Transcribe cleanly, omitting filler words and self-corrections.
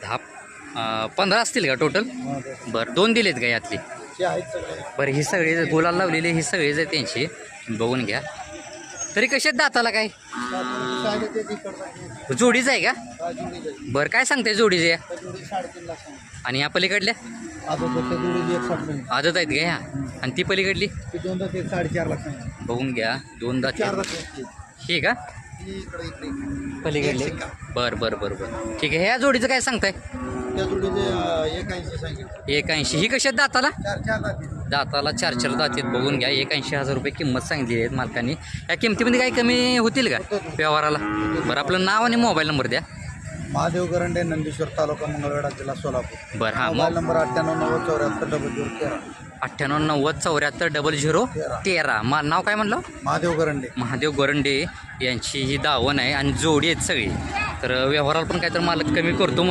15 असतील का टोटल? बरं 2 दिलेत का यातली? बरं ही सगळी गुलाल लावलेली ही सगळीच आहे त्यांची, बघून घ्या. तरी कशात दाताला काय जोडीच आहे का? बरं काय सांगताय जोडीचे? आणि या पलीकडल्या आदत आहेत का ह्या? आणि ती पलीकडली 4.5 लाख. बघून घ्या, 2 दात हे का पलीकडले? बरं बरं बरं बरं ठीक आहे. ह्या जोडीचं काय सांगताय? 81. ही कशात दाताला? दाताला 4 दातीत. बघून घ्या, 81,000 रुपये किंमत सांगितली आहेत मालकांनी. या किमतीमध्ये काही कमी होतील का व्यवहाराला? बरं आपलं नाव आणि मोबाईल नंबर द्या. महादेव गरंडे, नंदीश्वर तालुका, मंगळवेढा, जिल्हा सोलापूर. बरं हां, मोबाईल नंबर 9890740013. 9890740013. नाव काय म्हणलं? महादेव गरंडे. महादेव गोरंडे यांची ही दावण आहे आणि जोडी आहेत सगळी. तर व्यवहाराला पण काहीतरी मालक कमी करतो म्हणे.